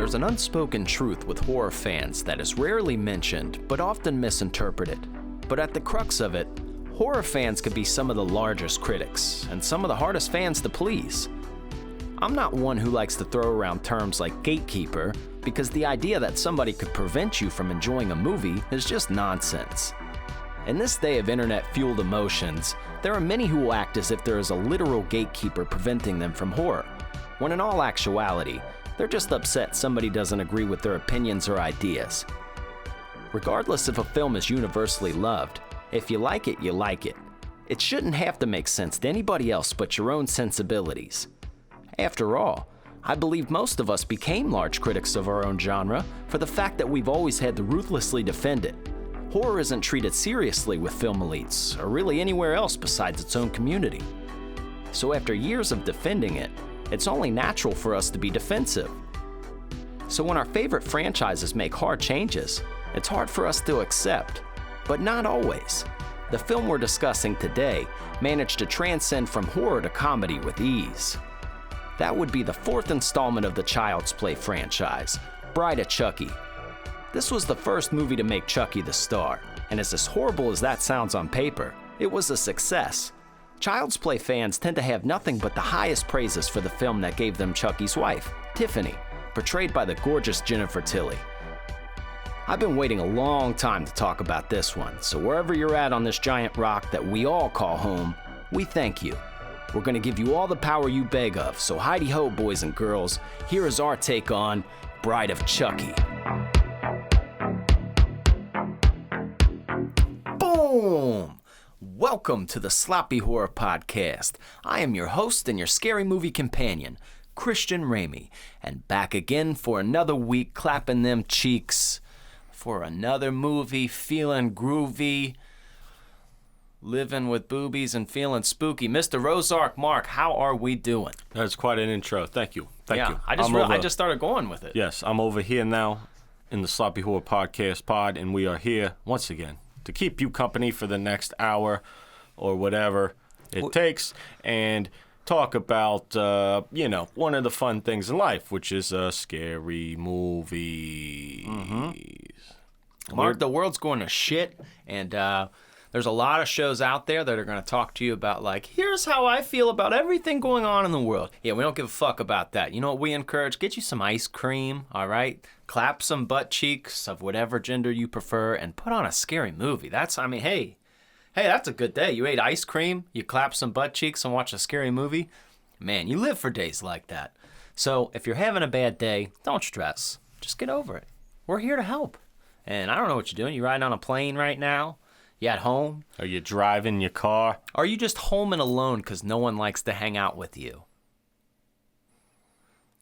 There's an unspoken truth with horror fans that is rarely mentioned, but often misinterpreted. But at the crux of it, horror fans can be some of the largest critics, and some of the hardest fans to please. I'm not one who likes to throw around terms like gatekeeper, because the idea that somebody could prevent you from enjoying a movie is just nonsense. In this day of internet-fueled emotions, there are many who will act as if there is a literal gatekeeper preventing them from horror, when in all actuality, they're just upset somebody doesn't agree with their opinions or ideas. Regardless if a film is universally loved, if you like it, you like it. It shouldn't have to make sense to anybody else but your own sensibilities. After all, I believe most of us became large critics of our own genre for the fact that we've always had to ruthlessly defend it. Horror isn't treated seriously with film elites, or really anywhere else besides its own community. So after years of defending it, it's only natural for us to be defensive. So when our favorite franchises make hard changes, it's hard for us to accept, but not always. The film we're discussing today managed to transcend from horror to comedy with ease. That would be the fourth installment of the Child's Play franchise, Bride of Chucky. This was the first movie to make Chucky the star, and as horrible as that sounds on paper, it was a success. Child's Play fans tend to have nothing but the highest praises for the film that gave them Chucky's wife, Tiffany, portrayed by the gorgeous Jennifer Tilly. I've been waiting a long time to talk about this one, so wherever you're at on this giant rock that we all call home, we thank you. We're going to give you all the power you beg of, so hidey-ho, boys and girls. Here is our take on Bride of Chucky. Boom! Welcome to the Sloppy Horror Podcast. I am your host and your scary movie companion, Christian Ramey, and back again for another week clapping them cheeks for another movie, feeling groovy, living with boobies and feeling spooky. Mr. Rosark Mark, how are we doing? That's quite an intro. Thank you. Thank you. I just started going with it. Yes, I'm over here now in the Sloppy Horror Podcast pod, and we are here once again to keep you company for the next hour or whatever it takes, and talk about, one of the fun things in life, which is scary movies. Mm-hmm. Mark, the world's going to shit, and there's a lot of shows out there that are going to talk to you about, like, here's how I feel about everything going on in the world. Yeah, we don't give a fuck about that. You know what we encourage? Get you some ice cream, all right? Clap some butt cheeks of whatever gender you prefer and put on a scary movie. Hey, that's a good day. You ate ice cream, you clap some butt cheeks and watch a scary movie. Man, you live for days like that. So if you're having a bad day, don't stress. Just get over it. We're here to help. And I don't know what you're doing. You riding on a plane right now? You at home? Are you driving your car? Are you just home and alone because no one likes to hang out with you?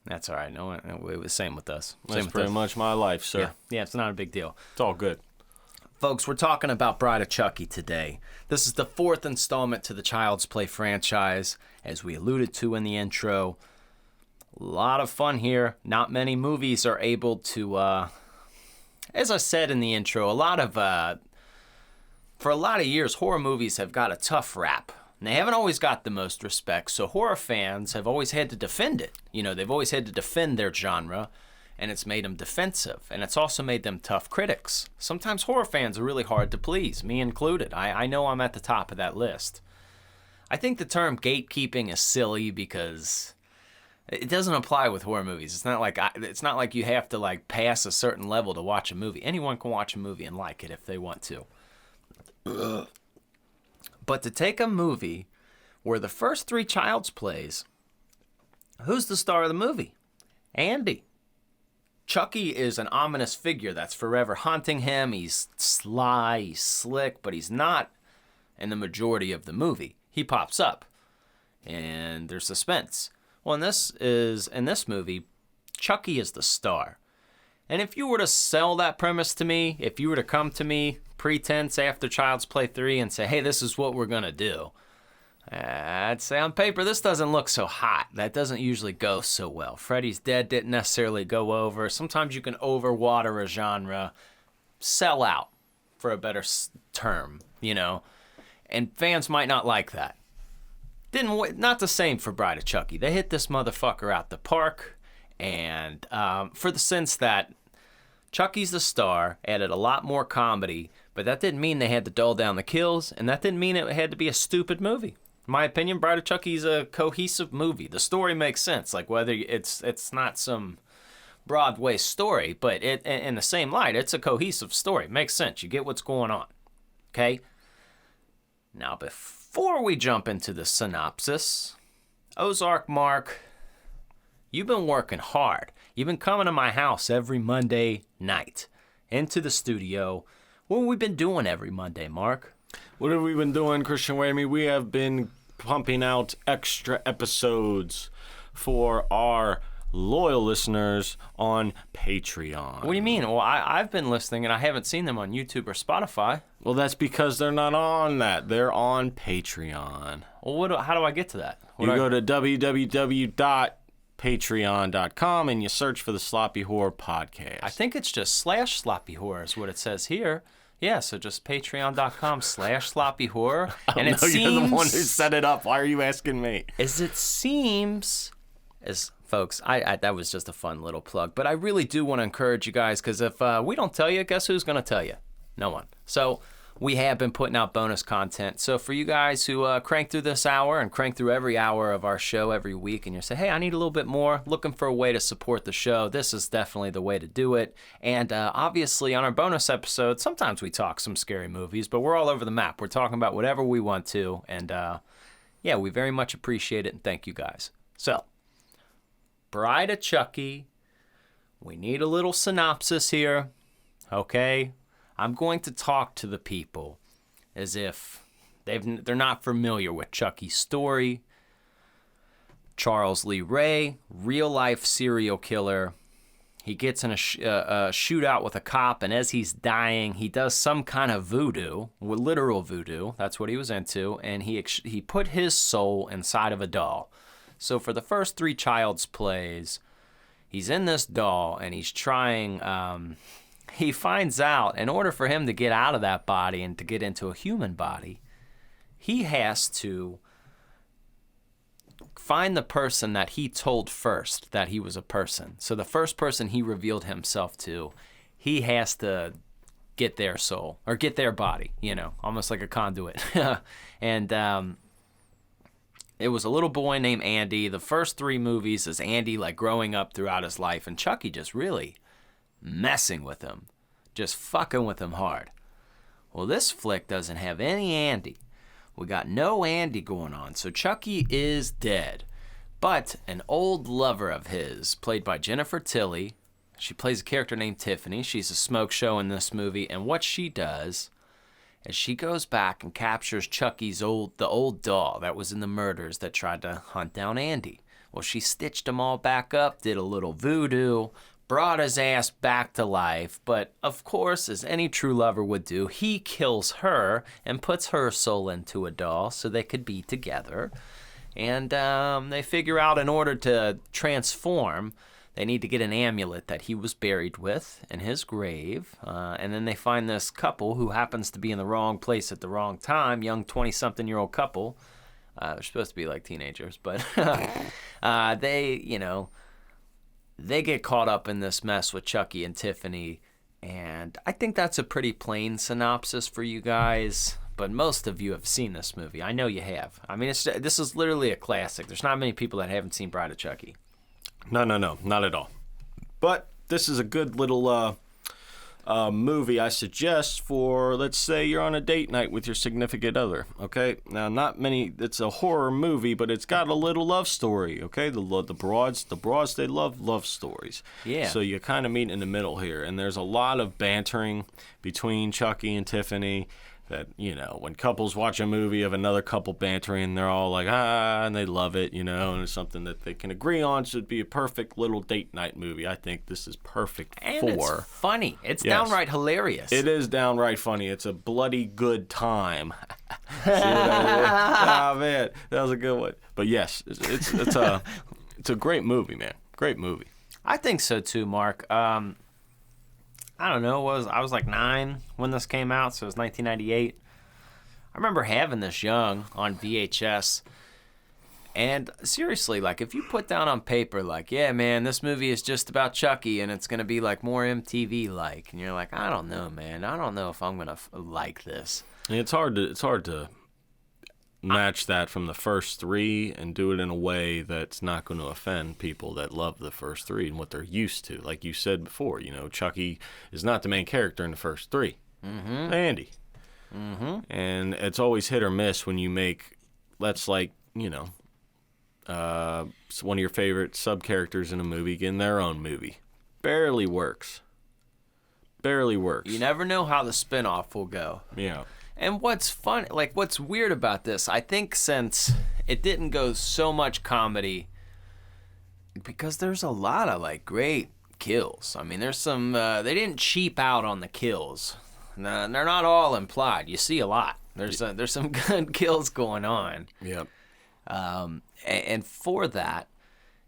That's all right. No one, it was same with us. That's pretty much my life, sir. Yeah, it's not a big deal. It's all good. Folks, we're talking about Bride of Chucky today. This is the fourth installment to the Child's Play franchise, as we alluded to in the intro. A lot of fun here. Not many movies are able to, as I said in the intro, for a lot of years, horror movies have got a tough rap. And they haven't always got the most respect, so horror fans have always had to defend it. You know, they've always had to defend their genre, and it's made them defensive, and it's also made them tough critics. Sometimes horror fans are really hard to please, me included. I know I'm at the top of that list. I think the term gatekeeping is silly because it doesn't apply with horror movies. It's not like you have to like pass a certain level to watch a movie. Anyone can watch a movie and like it if they want to. But to take a movie where the first three Child's Plays, who's the star of the movie? Andy. Chucky is an ominous figure that's forever haunting him. He's sly, he's slick, but he's not in the majority of the movie. He pops up, and there's suspense. Well, in this movie, Chucky is the star. And if you were to sell that premise to me, if you were to come to me pretense after Child's Play 3 and say, hey, this is what we're going to do, I'd say on paper, this doesn't look so hot. That doesn't usually go so well. Freddy's Dead didn't necessarily go over. Sometimes you can overwater a genre, sell out, for a better term, you know, and fans might not like that. Not the same for Bride of Chucky. They hit this motherfucker out the park, And for the sense that Chucky's the star, added a lot more comedy, but that didn't mean they had to dull down the kills, and that didn't mean it had to be a stupid movie. In my opinion, Bride of Chucky's a cohesive movie. The story makes sense, like whether it's not some Broadway story, but in the same light, it's a cohesive story. It makes sense. You get what's going on. Okay? Now, before we jump into the synopsis, Ozark Mark, you've been working hard. You've been coming to my house every Monday night into the studio. What have we been doing every Monday, Mark? What have we been doing, Christian Whammy? We have been pumping out extra episodes for our loyal listeners on Patreon. What do you mean? Well, I've been listening and I haven't seen them on YouTube or Spotify. Well, that's because they're not on that. They're on Patreon. Well, how do I get to that? You go to www.patreon.com and you search for the Sloppy Horror Podcast. I think it's just /Sloppy Horror is what it says here. Yeah, so just patreon.com/Sloppy Horror. And it seems you're the one who set it up. Why are you asking me? Folks, that was just a fun little plug, but I really do want to encourage you guys, because if we don't tell you, guess who's going to tell you? No one. So we have been putting out bonus content. So for you guys who crank through this hour and crank through every hour of our show every week, and you say, hey, I need a little bit more, looking for a way to support the show, this is definitely the way to do it. And obviously on our bonus episodes, sometimes we talk some scary movies, but we're all over the map. We're talking about whatever we want to, and yeah, we very much appreciate it, and thank you guys. So, Bride of Chucky, we need a little synopsis here, okay? I'm going to talk to the people as if they're not familiar with Chucky's story. Charles Lee Ray, real-life serial killer. He gets in a shootout with a cop, and as he's dying, he does some kind of voodoo, literal voodoo. That's what he was into, and he put his soul inside of a doll. So for the first 3 Child's Plays, he's in this doll, and he's trying... he finds out in order for him to get out of that body and to get into a human body, he has to find the person that he told first that he was a person. So the first person he revealed himself to, he has to get their soul, or get their body, almost like a conduit. And it was a little boy named Andy. The first 3 movies is Andy like growing up throughout his life, and Chucky just really messing with him, just fucking with him hard. Well, this flick doesn't have any Andy. We got no Andy going on, so Chucky is dead. But an old lover of his, played by Jennifer Tilly, she plays a character named Tiffany. She's a smoke show in this movie, and what she does is she goes back and captures Chucky's the old doll that was in the murders that tried to hunt down Andy. Well, she stitched them all back up, did a little voodoo, brought his ass back to life, but of course, as any true lover would do, he kills her and puts her soul into a doll so they could be together. And they figure out in order to transform, they need to get an amulet that he was buried with in his grave. And then they find this couple who happens to be in the wrong place at the wrong time, young 20-something-year-old couple. They're supposed to be like teenagers, but they get caught up in this mess with Chucky and Tiffany, and I think that's a pretty plain synopsis for you guys, but most of you have seen this movie. I know you have. I mean, this is literally a classic. There's not many people that haven't seen Bride of Chucky. No, not at all. But this is a good little movie I suggest for, let's say you're on a date night with your significant other, okay? Now, it's a horror movie, but it's got a little love story, okay? The broads, they love love stories. Yeah. So you kind of meet in the middle here, and there's a lot of bantering between Chucky and Tiffany that, when couples watch a movie of another couple bantering, they're all like, and they love it, and it's something that they can agree on. Should be a perfect little date night movie. I think this is perfect and for. It's funny. It's downright hilarious. It is downright funny. It's a bloody good time. See what I did? Oh, man, that was a good one. But yes, it's a great movie, man. Great movie. I think so too, Mark. I don't know, I was like 9 when this came out, so it was 1998. I remember having this young on VHS, And seriously, like, if you put down on paper, like, yeah, man, this movie is just about Chucky and it's going to be, like, more MTV-like. And you're like, I don't know, man. I don't know if I'm going to like this. It's hard to match that from the first three and do it in a way that's not going to offend people that love the first three and what they're used to. Like you said before, Chucky is not the main character in the first three. Mm-hmm. Andy. Mm-hmm. And it's always hit or miss when you make, one of your favorite sub-characters in a movie getting their own movie. Barely works. You never know how the spinoff will go. Yeah. And what's fun, like, what's weird about this, I think since it didn't go so much comedy, because there's a lot of, like, great kills. I mean, there's some, they didn't cheap out on the kills. They're not all implied. You see a lot. There's some good kills going on. Yep. And for that,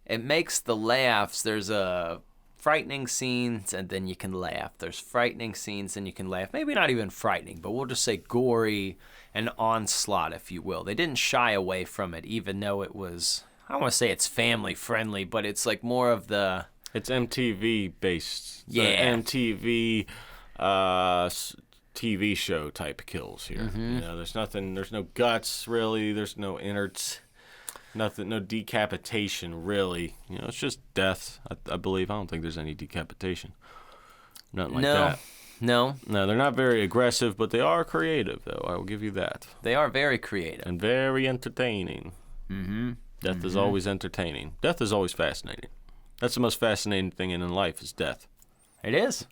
it makes the laughs, there's frightening scenes and then you can laugh. There's frightening scenes and you can laugh. Maybe not even frightening, but we'll just say gory and onslaught, if you will. They didn't shy away from it, even though it was, I don't want to say it's family friendly, but it's like more of the... It's MTV based. Yeah. MTV TV show type kills here. Mm-hmm. There's no guts really, there's no innards. Nothing, no decapitation, really. It's just death, I believe. I don't think there's any decapitation. Nothing like that. No, they're not very aggressive, but they are creative, though. I will give you that. They are very creative. And very entertaining. Mm-hmm. Death is always entertaining. Death is always fascinating. That's the most fascinating thing in life is death. It is.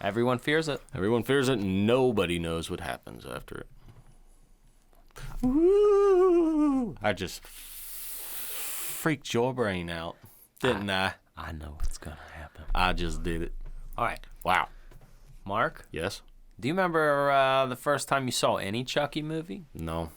Everyone fears it. Everyone fears it, and nobody knows what happens after it. Woo! I just freaked your brain out, didn't I? I know what's going to happen. I just did it. All right. Wow. Mark? Yes? Do you remember the first time you saw any Chucky movie? No.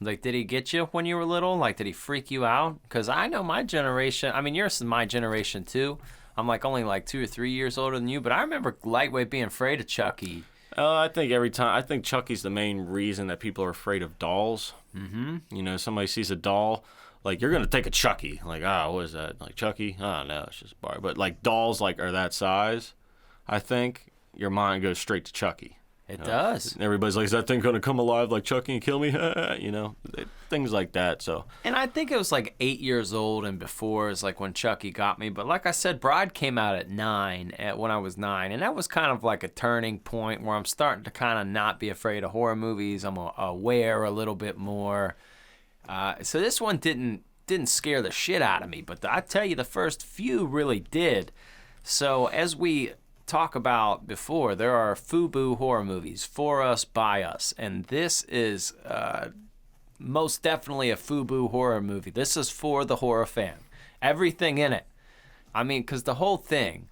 Like, did he get you when you were little? Like, did he freak you out? Because I know my generation, I mean, yours is my generation too. I'm like only like 2 or 3 years older than you, but I remember lightweight being afraid of Chucky. I think Chucky's the main reason that people are afraid of dolls. Mm-hmm. Somebody sees a doll, like, you're going to think of Chucky. Like, what is that? Like, Chucky? Oh, no, it's just a bar. But, like, dolls, like, are that size, I think your mind goes straight to Chucky. It does. And everybody's like, is that thing going to come alive like Chucky and kill me? Things like that. So. And I think it was like 8 years old and before is like when Chucky got me. But like I said, Bride came out at 9, when I was 9. And that was kind of like a turning point where I'm starting to kind of not be afraid of horror movies. I'm aware a little bit more. So this one didn't scare the shit out of me. But I tell you, the first few really did. So as we talk about before, there are FUBU horror movies, for us, by us, and this is most definitely a FUBU horror movie. This is for the horror fan. Everything in it. I mean, because the whole thing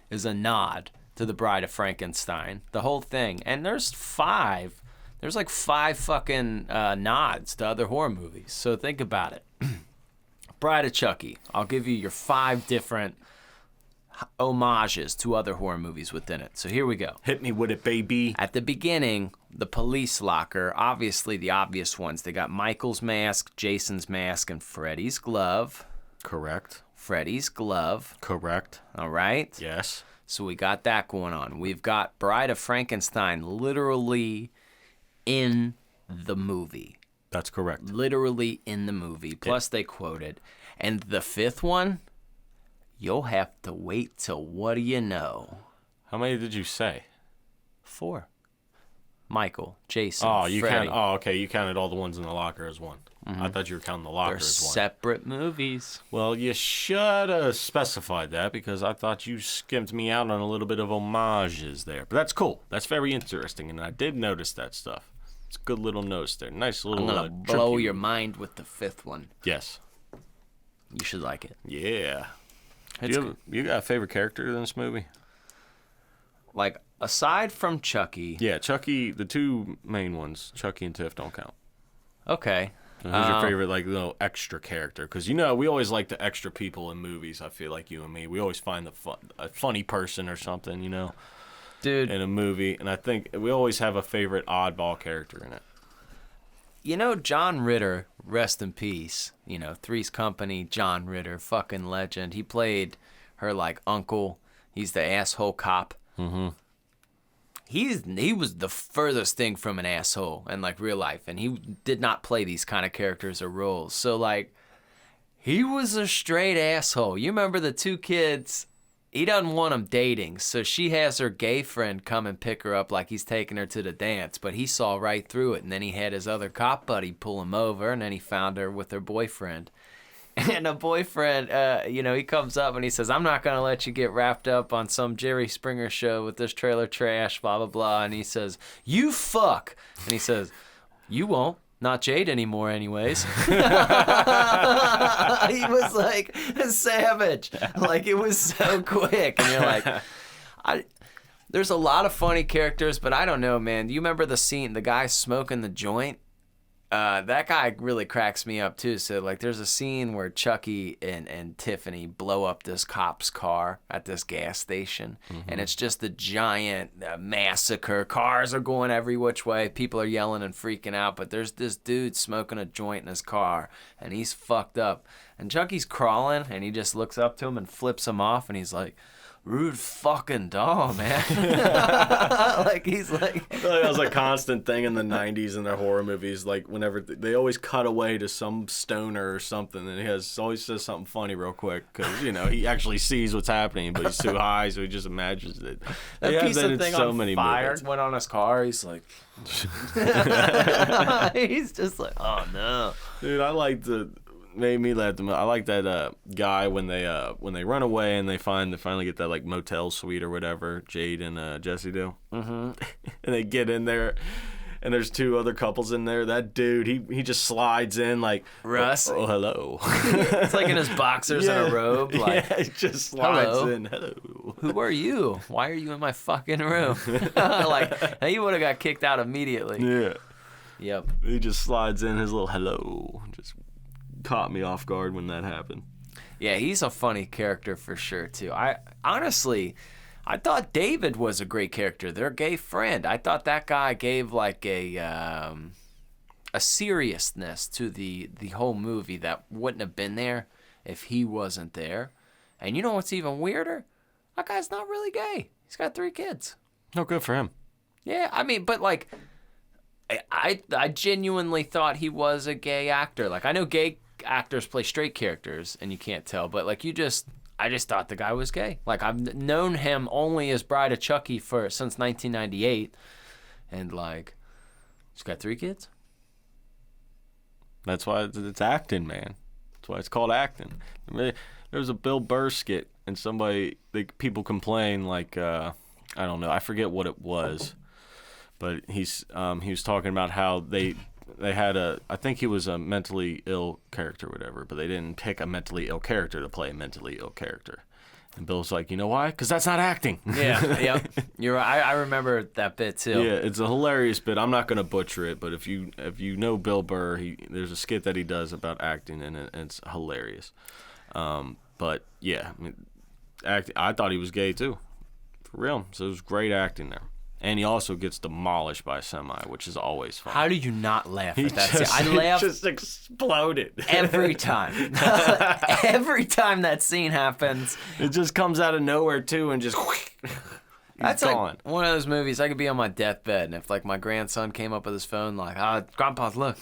is a nod to The Bride of Frankenstein. The whole thing. And there's like five fucking nods to other horror movies. So think about it. Bride of Chucky. I'll give you your 5 different homages to other horror movies within it. So here we go. Hit me with it, baby. At the beginning, the police locker, obviously the obvious ones. They got Michael's mask, Jason's mask, and Freddy's glove. Correct. Freddy's glove. Correct. All right? Yes. So we got that going on. We've got Bride of Frankenstein literally in the movie. That's correct. Literally in the movie. Plus they quoted. And the 5th one, you'll have to wait till what do you know. How many did you say? 4. Michael, Jason, you Freddy. Okay. You counted all the ones in the locker as one. Mm-hmm. I thought you were counting the locker as one. They're separate movies. Well, you should have specified that because I thought you skimmed me out on a little bit of homages there. But that's cool. That's very interesting, and I did notice that stuff. It's a good little notice there. Nice little. I'm gonna blow your mind with the 5th one. Yes. You should like it. Yeah. You got a favorite character in this movie? Like, aside from Chucky. Yeah, Chucky, the 2 main ones, Chucky and Tiff, don't count. Okay. So who's your favorite, like, little extra character? Because, we always like the extra people in movies, I feel like you and me. We always find a funny person or something, Dude. in a movie. And I think we always have a favorite oddball character in it. John Ritter, rest in peace. Three's Company, John Ritter, fucking legend. He played her like uncle. He's the asshole cop. Mm-hmm. He was the furthest thing from an asshole in like real life, and he did not play these kind of characters or roles. So like, he was a straight asshole. You remember the two kids? He doesn't want them dating, so she has her gay friend come and pick her up like he's taking her to the dance, but he saw right through it, and then he had his other cop buddy pull him over, and then he found her with her boyfriend. And the boyfriend, he comes up and he says, I'm not going to let you get wrapped up on some Jerry Springer show with this trailer trash, blah, blah, blah. And he says, you fuck. And he says, you won't. Not Jade anymore anyways. He was like a savage. Like, it was so quick. And you're like, there's a lot of funny characters, but I don't know, man. Do you remember the scene, the guy smoking the joint? That guy really cracks me up too. So like, there's a scene where Chucky and Tiffany blow up this cop's car at this gas station, and it's just a giant massacre. Cars are going every which way. People are yelling and freaking out, but there's this dude smoking a joint in his car, and he's fucked up. And Chucky's crawling, and he just looks up to him and flips him off, and he's like, rude fucking doll, man. Like, he's like... I feel like that was a constant thing in the 90s in their horror movies. Like, whenever they always cut away to some stoner or something, and he always says something funny real quick, because, he actually sees what's happening, but he's too high, so he just imagines it. That piece of thing so on fire movies. Went on his car, he's like... He's just like, oh, no. Dude, I like the... Made me laugh. I like that guy when they run away and they finally get that like motel suite or whatever Jade and Jesse do. And they get in there, and there's two other couples in there. That dude, he just slides in like Russ. Oh, hello. It's like in his boxers and a robe. Like, he just slides in. Hello. Who are you? Why are you in my fucking room? Like, he would have got kicked out immediately. Yeah. Yep. He just slides in his little hello. Just caught me off guard when that happened. Yeah, he's a funny character for sure too. I thought David was a great character. Their gay friend. I thought that guy gave like a seriousness to the whole movie that wouldn't have been there if he wasn't there. And you know what's even weirder? That guy's not really gay. He's got 3 kids. No, good for him. Yeah, I mean, but like, I genuinely thought he was a gay actor. Like, I know gay actors play straight characters and you can't tell, but like, I just thought the guy was gay. Like, I've known him only as Bride of Chucky since 1998, and like, he's got 3 kids. That's why it's acting, man. That's why it's called acting. There was a Bill Burr skit, and people complain like, I don't know, I forget what it was, but he was talking about how they had I think he was a mentally ill character or whatever, but they didn't pick a mentally ill character to play a mentally ill character. And Bill's like, you know why? Because that's not acting. Yeah, yep. You're right. I remember that bit too. Yeah, it's a hilarious bit. I'm not going to butcher it, but if you know Bill Burr, there's a skit that he does about acting, and it's hilarious. But yeah, I thought he was gay too, for real. So it was great acting there. And he also gets demolished by a semi, which is always fun. How do you not laugh at that scene? I laugh. He just exploded. Every time. Every time that scene happens. It just comes out of nowhere, too, and just... That's gone. Like one of those movies, I could be on my deathbed, and if like my grandson came up with his phone, like, Grandpa's, look.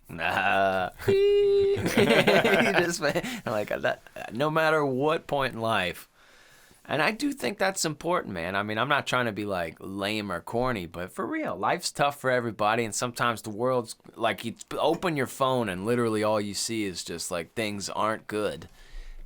Nah. He just, like, that, no matter what point in life. And I do think that's important, man. I mean, I'm not trying to be like lame or corny, but for real, life's tough for everybody. And sometimes the world's like, you open your phone and literally all you see is just like things aren't good.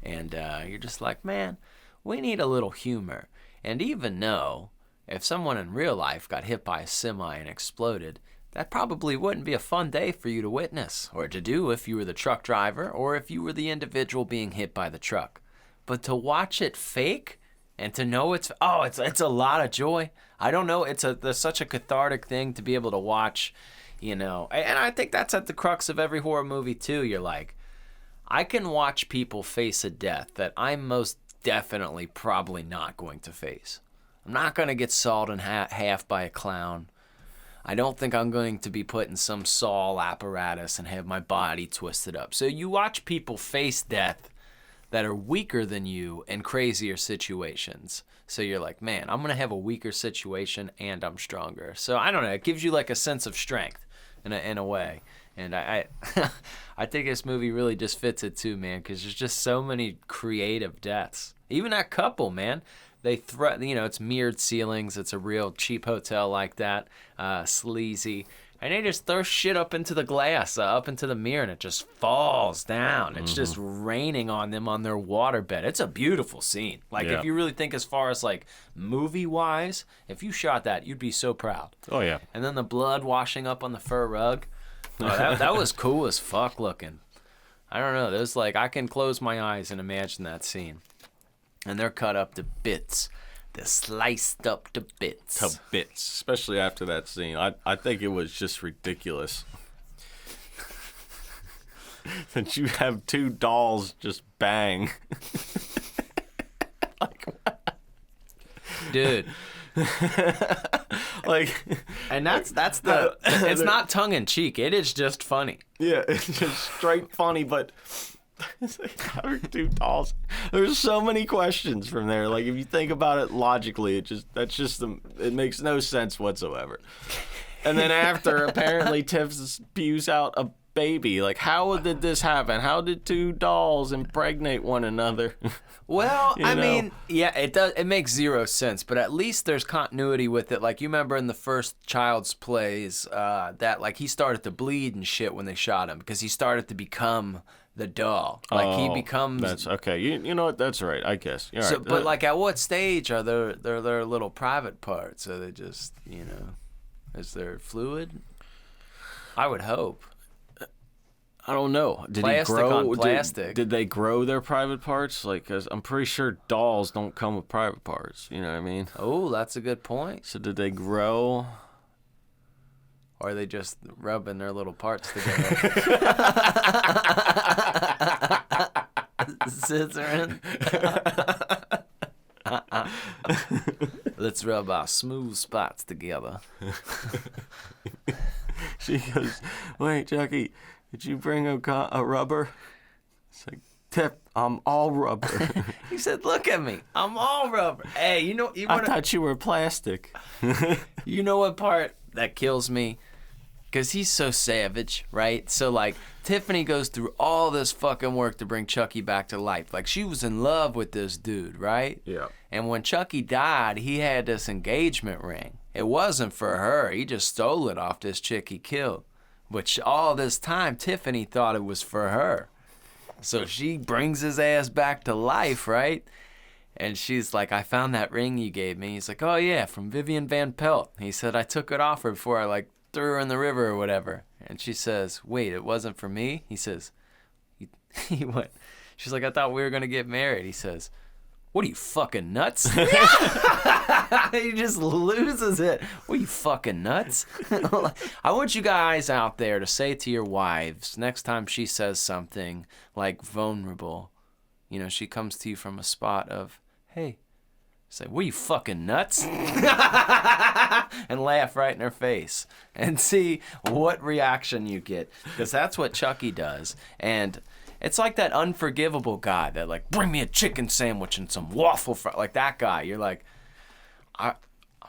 And you're just like, man, we need a little humor. And even though if someone in real life got hit by a semi and exploded, that probably wouldn't be a fun day for you to witness or to do if you were the truck driver or if you were the individual being hit by the truck. But to watch it fake and to know it's a lot of joy. I don't know, there's such a cathartic thing to be able to watch, and I think that's at the crux of every horror movie too. You're like, I can watch people face a death that I'm most definitely probably not going to face. I'm not going to get sawed in half by a clown. I don't think I'm going to be put in some Saw apparatus and have my body twisted up. So you watch people face death that are weaker than you in crazier situations. So you're like, man, I'm going to have a weaker situation and I'm stronger. So I don't know. It gives you like a sense of strength in a way. And I I think this movie really just fits it too, man, because there's just so many creative deaths. Even that couple, man. They it's mirrored ceilings. It's a real cheap hotel like that, sleazy. And they just throw shit up into the glass, up into the mirror, and it just falls down. It's just raining on them on their waterbed. It's a beautiful scene. Like, if you really think as far as, like, movie-wise, if you shot that, you'd be so proud. Oh, yeah. And then the blood washing up on the fur rug. Oh, that was cool as fuck looking. I don't know. There's, like, I can close my eyes and imagine that scene. And they're cut up to bits. They're sliced up to bits. To bits, especially after that scene. I think it was just ridiculous. That you have two dolls just bang. Like, dude. Like, and that's the. It's not tongue in cheek. It is just funny. Yeah, it's just straight funny, but. It's like, how are two dolls? There's so many questions from there. Like, if you think about it logically, it makes no sense whatsoever. And then after, apparently, Tiff spews out a baby. Like, how did this happen? How did two dolls impregnate one another? Well, You I know? mean, yeah, it does. It makes zero sense, but at least there's continuity with it. Like, you remember in the first Child's Plays that, like, he started to bleed and shit when they shot him because he started to become the doll. Like, he becomes. That's okay. You know what? That's right. I guess. You're So, right. but like, at what stage are their little private parts? Are they just, is there fluid? I would hope. I don't know. Did Plastic he grow? on plastic. Did they grow their private parts? Like, 'cause I'm pretty sure dolls don't come with private parts. You know what I mean? Oh, that's a good point. So did they grow? Or are they just rubbing their little parts together? Scissoring. Let's rub our smooth spots together. She goes, "Wait, Chucky, did you bring a rubber?" It's like, "Tip, I'm all rubber." He said, "Look at me, I'm all rubber." Hey, I thought you were plastic. You know what part that kills me? Because he's so savage, right? So, like, Tiffany goes through all this fucking work to bring Chucky back to life. Like, she was in love with this dude, right? Yeah. And when Chucky died, he had this engagement ring. It wasn't for her. He just stole it off this chick he killed. But all this time, Tiffany thought it was for her. So she brings his ass back to life, right? And she's like, "I found that ring you gave me." He's like, "Oh, yeah, from Vivian Van Pelt." He said, "I took it off her before I, like, threw her in the river or whatever." And she says, "Wait, it wasn't for me?" He says, he went. She's like, "I thought we were going to get married." He says, "What are you, fucking nuts?" He just loses it. "What are you, fucking nuts?" I want you guys out there to say to your wives, next time she says something like vulnerable, she comes to you from a spot of, "Hey," say, "What are you, fucking nuts?" And laugh right in her face and see what reaction you get. Because that's what Chucky does. And it's like that unforgivable guy that, like, "Bring me a chicken sandwich and some waffle fry." Like that guy. You're like, I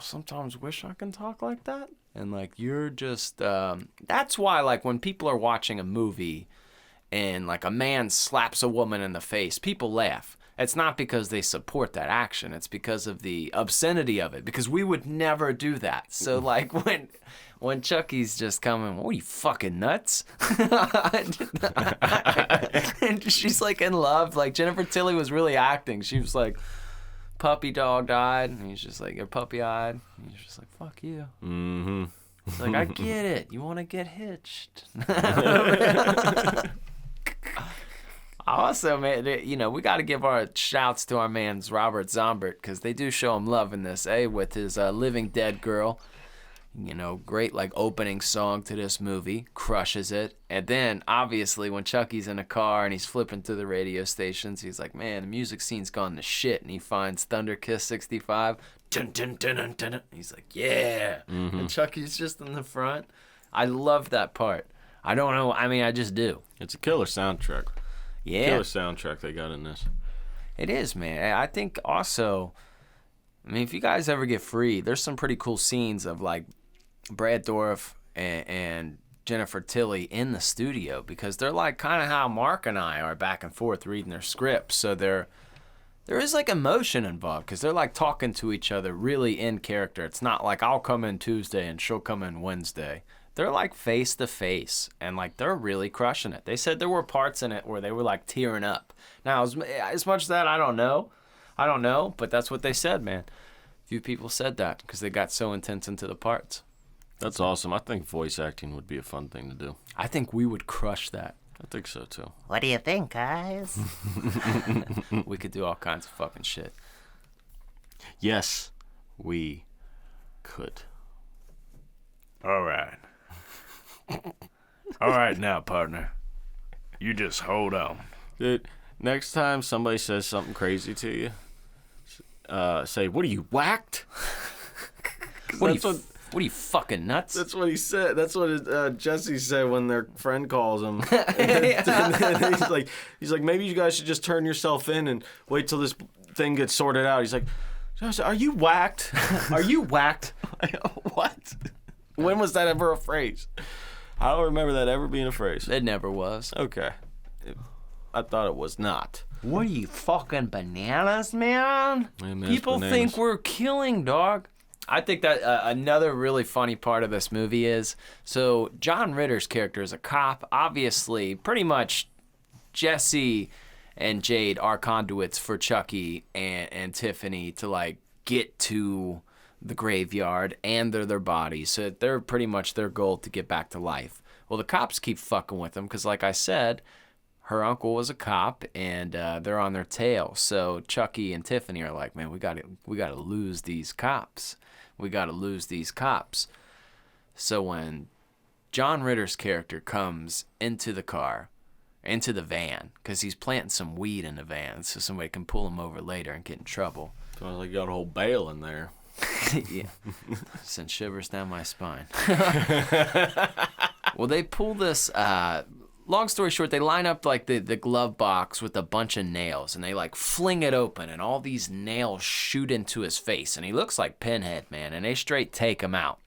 sometimes wish I can talk like that. And, like, you're just, that's why, like, when people are watching a movie and, like, a man slaps a woman in the face, people laugh. It's not because they support that action. It's because of the obscenity of it. Because we would never do that. So, like, when Chucky's just coming, "What are you, fucking nuts?" And she's, like, in love. Like, Jennifer Tilly was really acting. She was like, "Puppy dog died." And he's just like, "You're puppy-eyed." And he's just like, "Fuck you." Mm-hmm. He's like, "I get it. You want to get hitched." Also, man, we got to give our shouts to our man's Robert Zombert, because they do show him love in this, with his living dead girl. You know, great like opening song to this movie, crushes it. And then obviously when Chucky's in a car and he's flipping through the radio stations, he's like, man, the music scene's gone to shit. And he finds Thunder Kiss 65. Dun, dun, dun, dun, dun, dun. He's like, yeah. And Chucky's just in the front. I love that part. I don't know. I mean, I just do. It's a killer soundtrack. Yeah. Killer soundtrack they got in this. It is, man. I think also, I mean, if you guys ever get free, there's some pretty cool scenes of like Brad Dourif and Jennifer Tilly in the studio, because they're like kind of how Mark and I are back and forth reading their scripts. So there is like emotion involved, because they're like talking to each other really in character. It's not like I'll come in Tuesday and she'll come in Wednesday. They're like face to face, and like they're really crushing it. They said there were parts in it where they were like tearing up. Now, as much as that, I don't know, but that's what they said, man. Few people said that because they got so intense into the parts. That's awesome. I think voice acting would be a fun thing to do. I think we would crush that. I think so too. What do you think, guys? We could do all kinds of fucking shit. Yes, we could. All right. All right now, partner. You just hold on. Dude, next time somebody says something crazy to you, say, "What are you, whacked?" What are you fucking nuts? That's what he said. That's what Jesse said when their friend calls him. And he's like, maybe you guys should just turn yourself in and wait till this thing gets sorted out. He's like, Josh, are you whacked? Are you whacked? What? When was that ever a phrase? I don't remember that ever being a phrase. It never was. Okay. I thought it was not. What are you, fucking bananas, man? People bananas. think we're killing, dog. I think that another really funny part of this movie is, so John Ritter's character is a cop. Obviously, pretty much Jesse and Jade are conduits for Chucky and Tiffany to like get to the graveyard, and they're their bodies. So they're pretty much their goal to get back to life. Well, the cops keep fucking with them because, like I said, her uncle was a cop, and they're on their tail. So Chucky and Tiffany are like, man, we got to lose these cops. We got to lose these cops. So when John Ritter's character comes into the car, into the van, because he's planting some weed in the van so somebody can pull him over later and get in trouble. Sounds like you got a whole bale in there. Yeah. Sent shivers down my spine. Well, they pull this, long story short, they line up like the glove box with a bunch of nails, and they like fling it open, and all these nails shoot into his face, and he looks like Pinhead, man, and they straight take him out.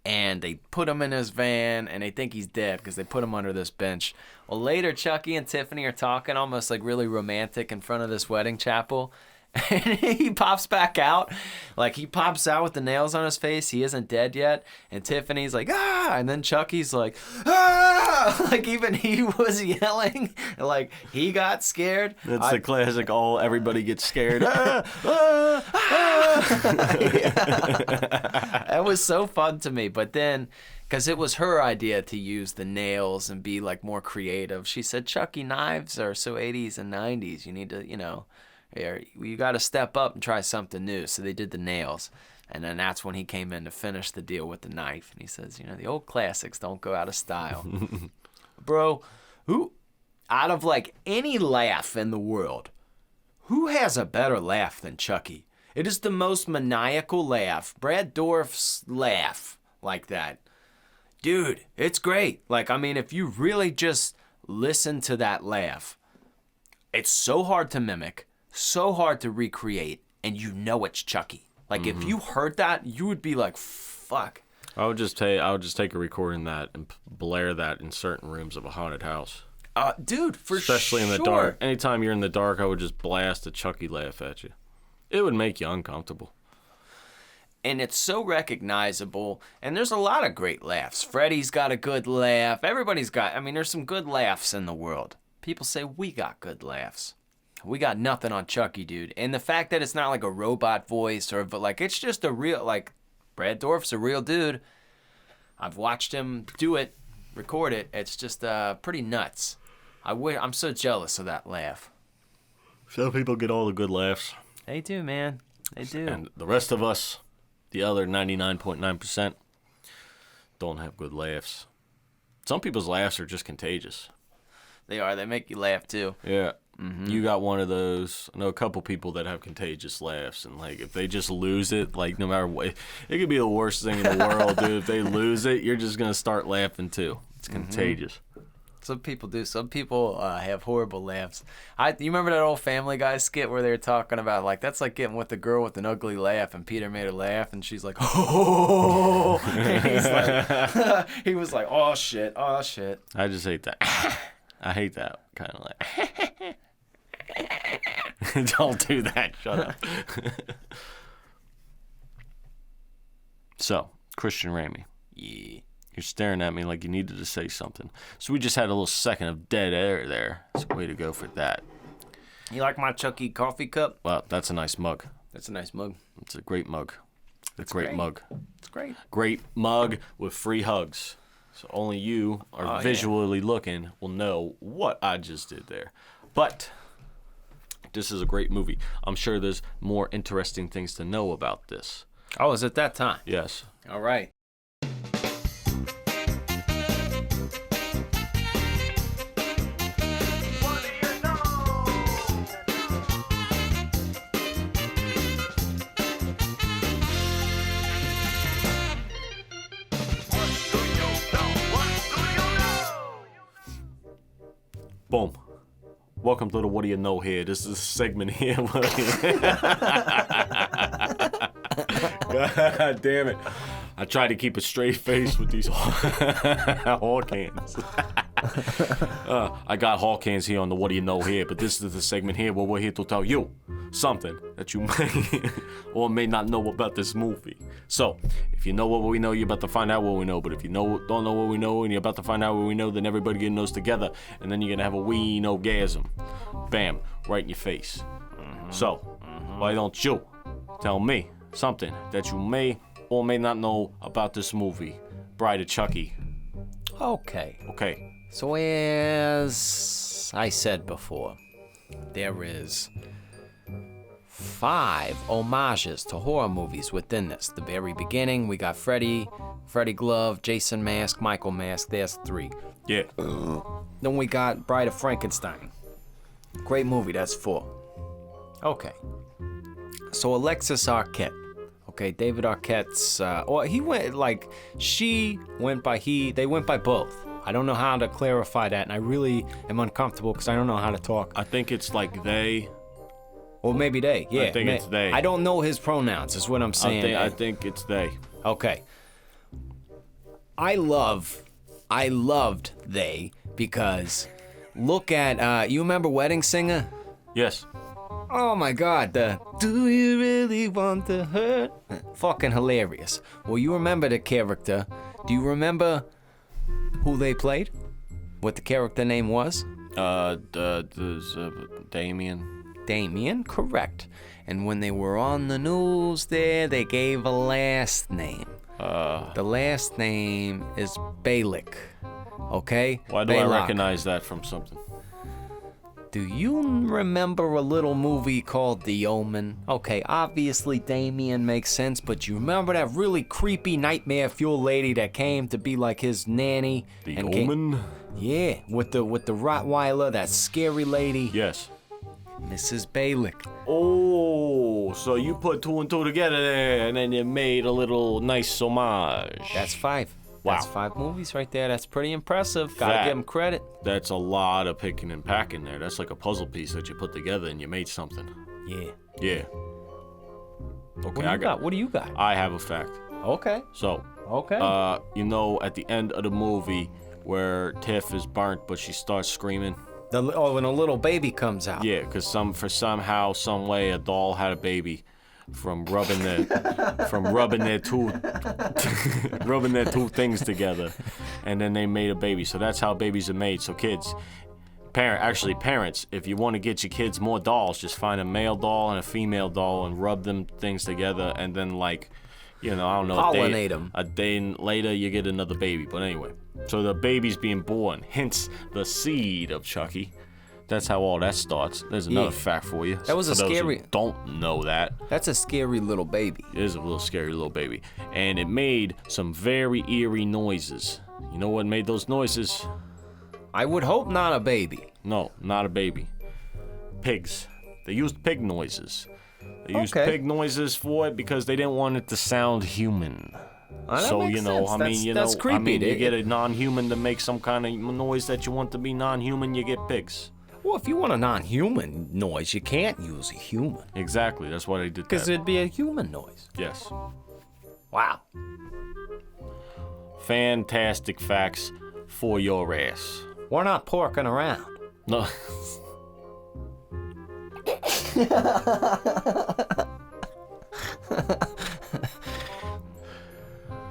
And they put him in his van, and they think he's dead because they put him under this bench. Well, later, Chucky and Tiffany are talking almost like really romantic in front of this wedding chapel. And he pops back out. Like, he pops out with the nails on his face. He isn't dead yet. And Tiffany's like, ah! And then Chucky's like, ah! Like, even he was yelling. Like, he got scared. That's the classic, everybody gets scared. Ah, ah, ah. That was so fun to me. But then, because it was her idea to use the nails and be, like, more creative, she said, Chucky, knives are so 80s and 90s. You need to, you got to step up and try something new. So they did the nails. And then that's when he came in to finish the deal with the knife. And he says, the old classics don't go out of style. Bro, who, out of like any laugh in the world, who has a better laugh than Chucky? It is the most maniacal laugh. Brad Dourif's laugh like that. Dude, it's great. Like, I mean, if you really just listen to that laugh, it's so hard to mimic. So hard to recreate, and it's Chucky. Like, if you heard that, you would be like, fuck. I would just take a recording of that and blare that in certain rooms of a haunted house. Dude, Especially in the dark. Anytime you're in the dark, I would just blast a Chucky laugh at you. It would make you uncomfortable. And it's so recognizable, and there's a lot of great laughs. Freddy's got a good laugh. Everybody's got, there's some good laughs in the world. People say, we got good laughs. We got nothing on Chucky, dude. And the fact that it's not like a robot voice but like it's just a real, like, Brad Dourif's a real dude. I've watched him do it, record it. It's just pretty nuts. I'm so jealous of that laugh. Some people get all the good laughs. They do, man. They do. And the rest of us The other 99.9% don't have good laughs. Some people's laughs are just contagious. They are. They make you laugh too. Yeah. You got one of those. I know a couple people that have contagious laughs, and like if they just lose it, like no matter what, it could be the worst thing in the world, dude. If they lose it, you're just gonna start laughing too. It's contagious. Some people do. Some people have horrible laughs. You remember that old Family Guy skit where they were talking about like that's like getting with the girl with an ugly laugh, and Peter made her laugh, and she's like, oh, and he's like, he was like, oh shit. I just hate that. I hate that kind of laugh. Don't do that. Shut up. So, Christian Ramey. Yeah. You're staring at me like you needed to say something. So we just had a little second of dead air there. So way to go for that. You like my Chucky coffee cup? Well, that's a nice mug. That's a nice mug. It's a great mug. It's great great. mug. It's great. Great mug with free hugs. So only you are visually looking will know what I just did there. But this is a great movie. I'm sure there's more interesting things to know about this. Oh, is it that time? Yes. All right. Boom. Welcome to the What Do You Know here. This is a segment here. God damn it. I try to keep a straight face with these Hall cans. I got Hall cans here on the What Do You Know here, but this is the segment here where we're here to tell you something that you may or may not know about this movie. So, if you know what we know, you're about to find out what we know. But if you don't know what we know and you're about to find out what we know, then everybody getting those together, and then you're gonna have a wee no-gasm. Bam, right in your face. So, why don't you tell me something that you may or may not know about this movie, Bride of Chucky? Okay. Okay. So as I said before, there is 5 homages to horror movies within this. The very beginning, we got Freddy Glove, Jason Mask, Michael Mask. There's 3. Yeah. Then we got Bride of Frankenstein. Great movie, that's 4. Okay. So Alexis Arquette. Okay, David Arquette's, they went by both. I don't know how to clarify that, and I really am uncomfortable because I don't know how to talk. I think it's like they. Or maybe they, yeah. I think it's they. I don't know his pronouns, is what I'm saying. I think it's they. Okay. I loved they because look at, you remember Wedding Singer? Yes. Oh my God, the "Do you really want to hurt?" Fucking hilarious. Well, you remember the character. Do you remember who they played? What the character name was? Damien. Damien, correct. And when they were on the news there, they gave a last name. The last name is Balick. Okay? Why do I Baylock. recognize that from something? Do you remember a little movie called The Omen? Okay, obviously Damien makes sense, but you remember that really creepy nightmare fuel lady that came to be like his nanny? The Omen? Yeah, with the Rottweiler, that scary lady. Yes. Mrs. Balick. Oh, so you put 2 and 2 together there, and then you made a little nice homage. That's 5. Wow. That's 5 movies right there. That's pretty impressive. Gotta give him credit. That's a lot of picking and packing there. That's like a puzzle piece that you put together and you made something. Yeah. Yeah. Okay, What do you got? I have a fact. Okay. So, Okay. at the end of the movie where Tiff is burnt, but she starts screaming. When a little baby comes out. Yeah, because somehow, some way, a doll had a baby from rubbing their two things together, and then they made a baby. So that's how babies are made. So kids, parents, if you want to get your kids more dolls, just find a male doll and a female doll and rub them things together, and then I don't know. Pollinate them. A day later, you get another baby. But anyway, so the baby's being born, hence the seed of Chucky. That's how all that starts. There's another fact for you. That was for a those scary... who don't know that. That's a scary little baby. It is a little scary little baby. And it made some very eerie noises. You know what made those noises? I would hope not a baby. No, not a baby. Pigs. They used pig noises. They used Okay. pig noises for it because they didn't want it to sound human. That So, makes you know, sense. I mean, you that's know, creepy. I mean, you get a non-human to make some kind of noise that you want to be non-human, you get pigs. Well, if you want a non-human noise, you can't use a human. Exactly, that's why they did Because that. it'd be a human noise. Yes. Wow. Fantastic facts for your ass. We're not porking around. No.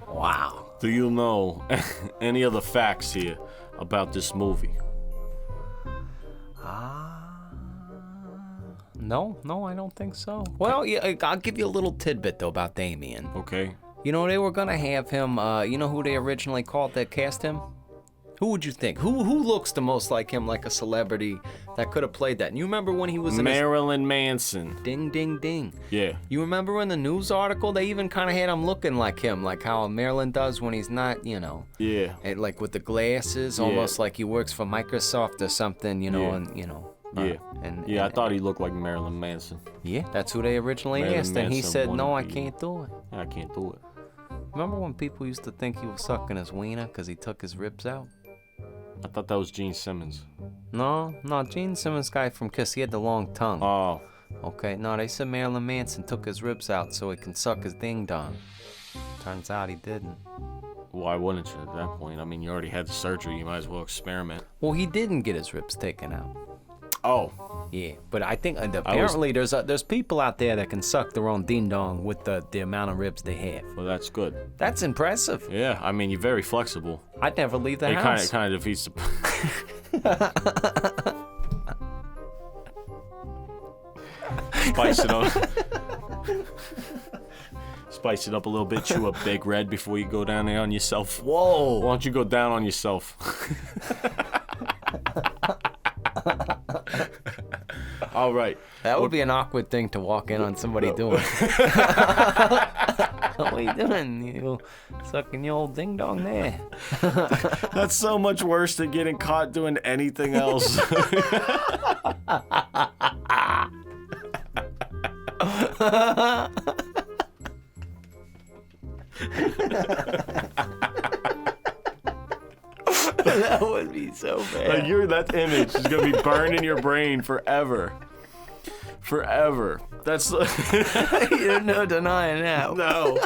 Wow. Do you know any other facts here about this movie? No, I don't think so. Well, yeah, I'll give you a little tidbit, though, about Damien. Okay. You know, they were going to have him, you know who they originally called that cast him? Who would you think? Who looks the most like him, like a celebrity that could have played that? And you remember when he was in Marilyn Manson. Ding, ding, ding. Yeah. You remember in the news article, they even kind of had him looking like him, like how Marilyn does when he's not, you know. Yeah. And like with the glasses, Yeah. almost like he works for Microsoft or something, you know, Yeah. and, you know. Yeah. And I thought he looked like Marilyn Manson. Yeah, that's who they originally Marilyn asked, and he Manson said, no, I wannabe. can't do it. I can't do it. Remember when people used to think he was sucking his wiener because he took his ribs out? I thought that was Gene Simmons. No, Gene Simmons guy from Kiss, he had the long tongue. Oh. Okay, no, they said Marilyn Manson took his ribs out so he can suck his ding-dong. Turns out he didn't. Why wouldn't you at that point? I mean, you already had the surgery. You might as well experiment. Well, he didn't get his ribs taken out. Oh. Yeah, but I think apparently there's people out there that can suck their own ding-dong with the amount of ribs they have. Well, that's good. That's impressive. Yeah, I mean, you're very flexible. I'd never leave the It house. kind of defeats the... Spice it up. Spice it up a little bit. Chew a Big Red before you go down there on yourself. Whoa. Why don't you go down on yourself? All right. That would be an awkward thing to walk in on somebody doing. What are you doing? You sucking your old ding dong there? That's so much worse than getting caught doing anything else. That would be so bad. Like that image is gonna be burned in your brain forever. Forever. That's You're no denying that. no.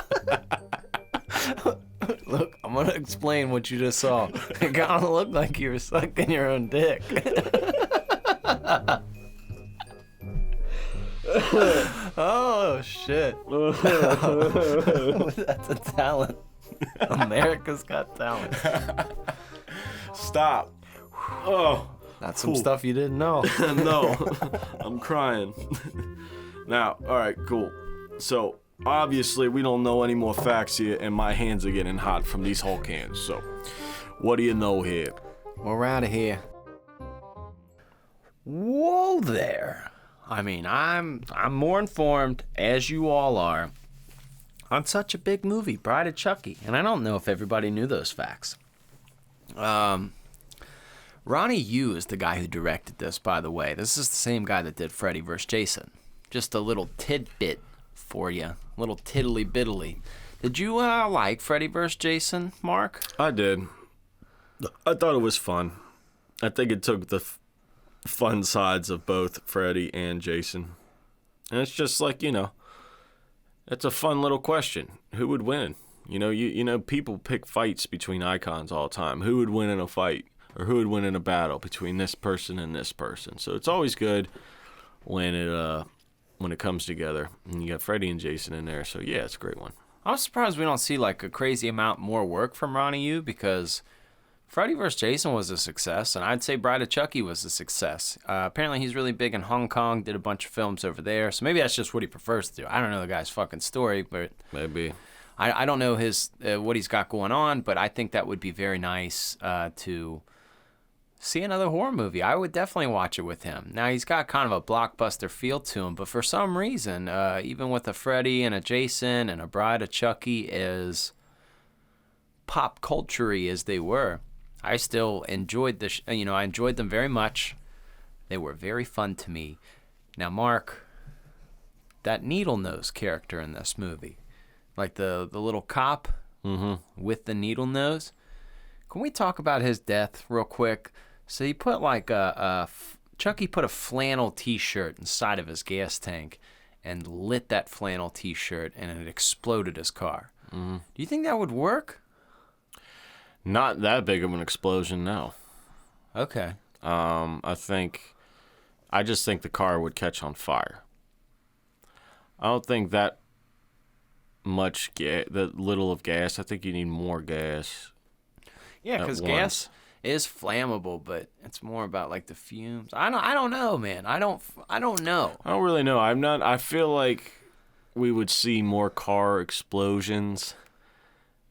Look, I'm gonna explain what you just saw. It kind of looked like you were sucking your own dick. Oh shit. That's a talent. America's Got Talent. Stop. Oh. That's some Cool. stuff you didn't know. No. I'm crying. Now, all right, cool. So, obviously, we don't know any more facts here, and my hands are getting hot from these Hulk hands. So, what do you know here? We're out of here. Whoa there. I mean, I'm more informed, as you all are, on such a big movie, Bride of Chucky. And I don't know if everybody knew those facts. Ronnie Yu is the guy who directed this, by the way. This is the same guy that did Freddy vs. Jason. Just a little tidbit for you. A little tiddly-biddly. Did you like Freddy vs. Jason, Mark? I did. I thought it was fun. I think it took the fun sides of both Freddy and Jason. And it's just like, you know, it's a fun little question. Who would win? You know, people pick fights between icons all the time. Who would win in a fight? Or who would win in a battle between this person and this person? So it's always good when it comes together. And you got Freddy and Jason in there. So yeah, it's a great one. I'm surprised we don't see like a crazy amount more work from Ronnie Yu, because Freddy vs. Jason was a success, and I'd say Bride of Chucky was a success. Apparently he's really big in Hong Kong, did a bunch of films over there, so maybe that's just what he prefers to do. I don't know the guy's fucking story, but Maybe. I don't know his what he's got going on, but I think that would be very nice to see another horror movie. I would definitely watch it with him. Now, he's got kind of a blockbuster feel to him, but for some reason, even with a Freddy and a Jason and a Bride of Chucky, as pop culture-y as they were, I still enjoyed I enjoyed them very much. They were very fun to me. Now, Mark, that needle nose character in this movie, like the little cop with the needle nose, can we talk about his death real quick? So he put Chucky put a flannel t-shirt inside of his gas tank and lit that flannel t-shirt, and it exploded his car. Do you think that would work? Not that big of an explosion, no. Okay. I just think the car would catch on fire. I don't think that much that little of gas. I think you need more gas. Yeah, because gas is flammable, but it's more about like the fumes. I don't know, man. I don't know. I don't really know. I feel like we would see more car explosions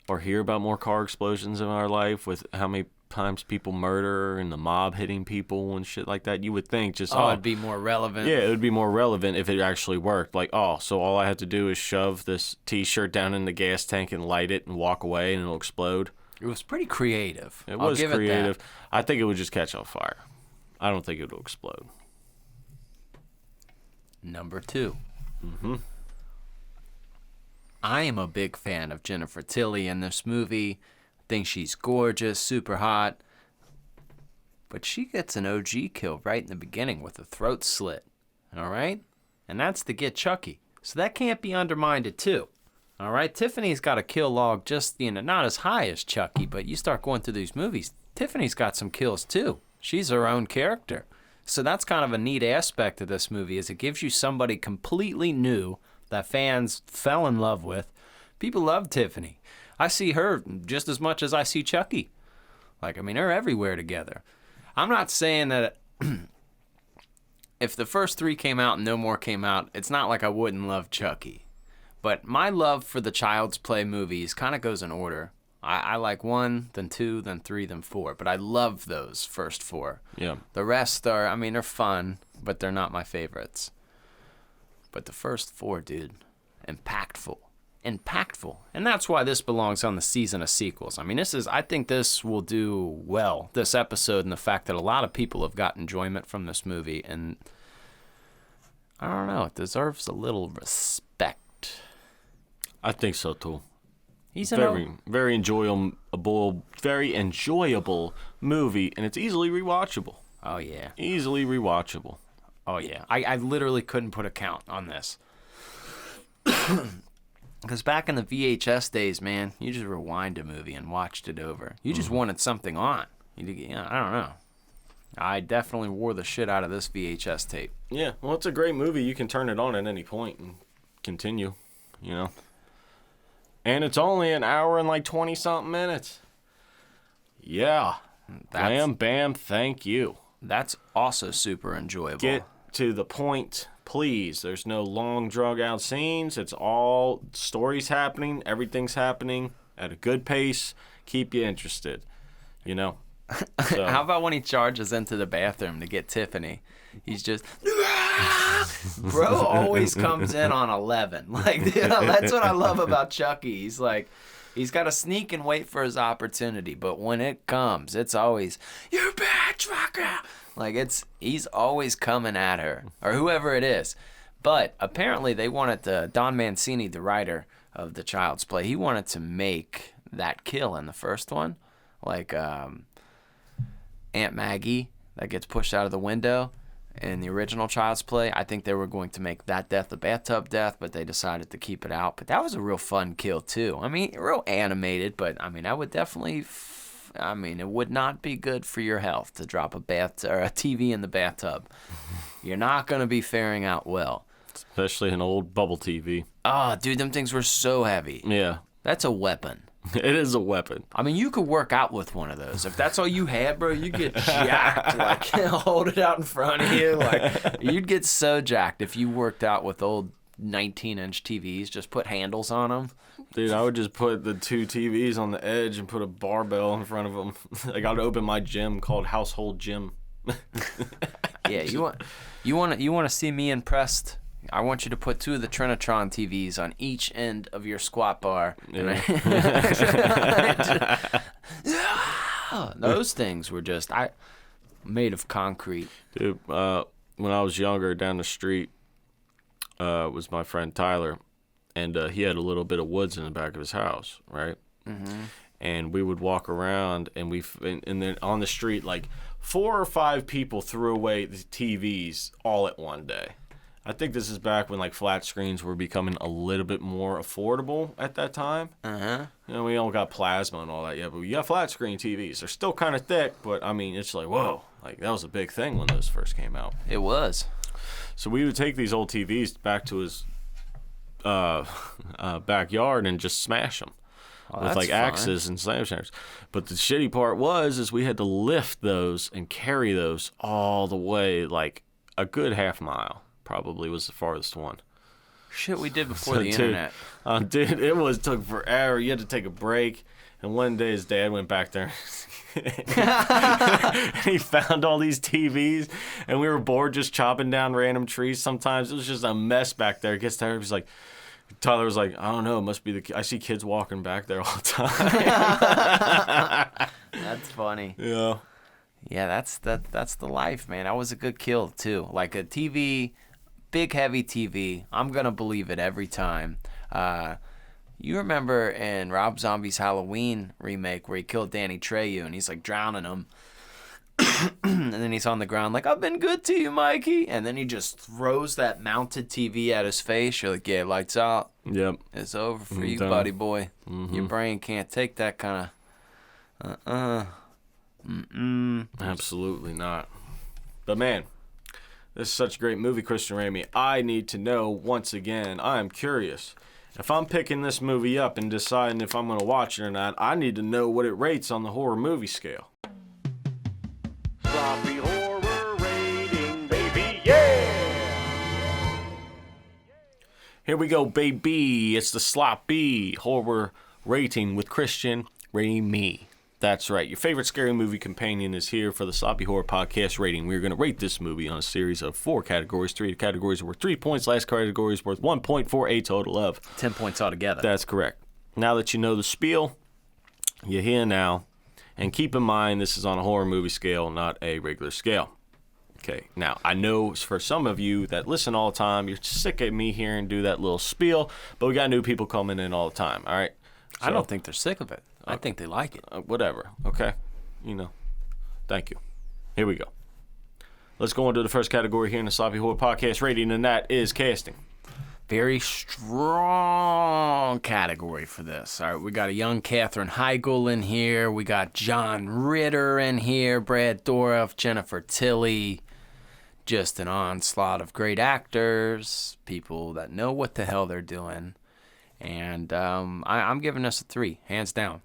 or hear about more car explosions in our life with how many times people murder and the mob hitting people and shit like that. You would think it'd be more relevant. Yeah, it would be more relevant if it actually worked. Like, so all I have to do is shove this t-shirt down in the gas tank and light it and walk away and it'll explode. It was pretty creative. It was creative. I think it would just catch on fire. I don't think it will explode. Number 2. I am a big fan of Jennifer Tilly in this movie. I think she's gorgeous, super hot. But she gets an OG kill right in the beginning with a throat slit. All right? And that's to get Chucky. So that can't be undermined too. All right? Tiffany's got a kill log just, not as high as Chucky, but you start going through these movies, Tiffany's got some kills too. She's her own character. So that's kind of a neat aspect of this movie, is it gives you somebody completely new that fans fell in love with. People love Tiffany. I see her just as much as I see Chucky. They're everywhere together. I'm not saying that if the first 3 came out and no more came out, it's not like I wouldn't love Chucky. But my love for the Child's Play movies kind of goes in order. I like 1, then 2, then 3, then 4. But I love those first 4. Yeah. The rest are, they're fun, but they're not my favorites. But the first 4, dude, impactful. And that's why this belongs on the season of sequels. I think this will do well, this episode, and the fact that a lot of people have got enjoyment from this movie. And I don't know, it deserves a little respect. I think so too. He's very enjoyable movie, and it's easily rewatchable. Oh yeah, easily rewatchable. Oh yeah, I literally couldn't put a count on this. Because back in the VHS days, man, you just rewind a movie and watched it over. You just wanted something on. I don't know. I definitely wore the shit out of this VHS tape. Yeah, well, it's a great movie. You can turn it on at any point and continue, And it's only an hour and 20-something minutes. Yeah. Bam, bam, thank you. That's also super enjoyable. Get to the point, please. There's no long, drug-out scenes. It's all stories happening. Everything's happening at a good pace. Keep you interested, So. How about when he charges into the bathroom to get Tiffany? He's just... Bro always comes in on 11. That's what I love about Chucky. He's got to sneak and wait for his opportunity, but when it comes, it's always, "You bitch, fucker!" He's always coming at her, or whoever it is. But apparently they wanted Don Mancini, the writer of The Child's Play, he wanted to make that kill in the first one, Aunt Maggie that gets pushed out of the window. In the original Child's Play, I think they were going to make that death a bathtub death, but they decided to keep it out. But that was a real fun kill, too. Real animated, but, I would definitely... it would not be good for your health to drop a TV in the bathtub. You're not going to be faring out well. Especially an old bubble TV. Oh, dude, them things were so heavy. Yeah. That's a weapon. It is a weapon. You could work out with one of those. If that's all you had, bro, you get jacked. Hold it out in front of you. You'd get so jacked if you worked out with old 19-inch TVs. Just put handles on them. Dude, I would just put the 2 TVs on the edge and put a barbell in front of them. Like I'd open my gym called Household Gym. Yeah, you want to see me impressed? I want you to put 2 of the Trinitron TVs on each end of your squat bar. Yeah. Those things were just made of concrete. Dude, when I was younger, down the street was my friend Tyler, and he had a little bit of woods in the back of his house, right? Mm-hmm. And we would walk around, and and then on the street, like 4 or 5 people threw away the TVs all at one day. I think this is back when like flat screens were becoming a little bit more affordable at that time. Uh-huh. You know, we don't got plasma and all that yet, but we got flat screen TVs. They're still kind of thick, but I mean, it's like, whoa, like that was a big thing when those first came out. It was. So we would take these old TVs back to his backyard and just smash them with like axes and slam shatters. But the shitty part is we had to lift those and carry those all the way, like a good half mile. Probably was the farthest one. Shit, we did before the internet. Dude, it took forever. You had to take a break. And one day his dad went back there. He found all these TVs, and we were bored just chopping down random trees. Sometimes it was just a mess back there. It gets there. He's like, Tyler was like, I don't know. It must be I see kids walking back there all the time. That's funny. Yeah. Yeah, that's the life, man. That was a good kill too. Like a TV. Big heavy TV. I'm gonna believe it every time. You remember in Rob Zombie's Halloween remake where he killed Danny Trejo and he's like drowning him, and then he's on the ground like, I've been good to you, Mikey, and then he just throws that mounted TV at his face. You're like, yeah, lights out. Yep. It's over for you, done. buddy boy. Mm-hmm. Your brain can't take that kind of. Absolutely not. But man, this is such a great movie, Christian Ramey. I need to know, once again, I am curious. If I'm picking this movie up and deciding if I'm going to watch it or not, I need to know what it rates on the horror movie scale. Sloppy horror rating, baby, yeah! Here we go, baby. It's the sloppy horror rating with Christian Ramey. That's right. Your favorite scary movie companion is here for the Sloppy Horror Podcast rating. We're going to rate this movie on a series of 4 categories. 3 categories are worth 3 points. Last category is worth 1 point for a total of 10 points altogether. That's correct. Now that you know the spiel, you're here now. And keep in mind, this is on a horror movie scale, not a regular scale. Okay. Now, I know for some of you that listen all the time, you're sick of me hearing do that little spiel, but we got new people coming in all the time, all right? So, I don't think they're sick of it. I think they like it. Whatever, okay? You know, thank you. Here we go. Let's go into the first category here in the Sloppy Horror Podcast rating, and that is casting. Very strong category for this. All right, we got a young Katherine Heigl in here. We got John Ritter in here, Brad Dourif, Jennifer Tilly. Just an onslaught of great actors, people that know what the hell they're doing. And I'm giving this a 3, hands down.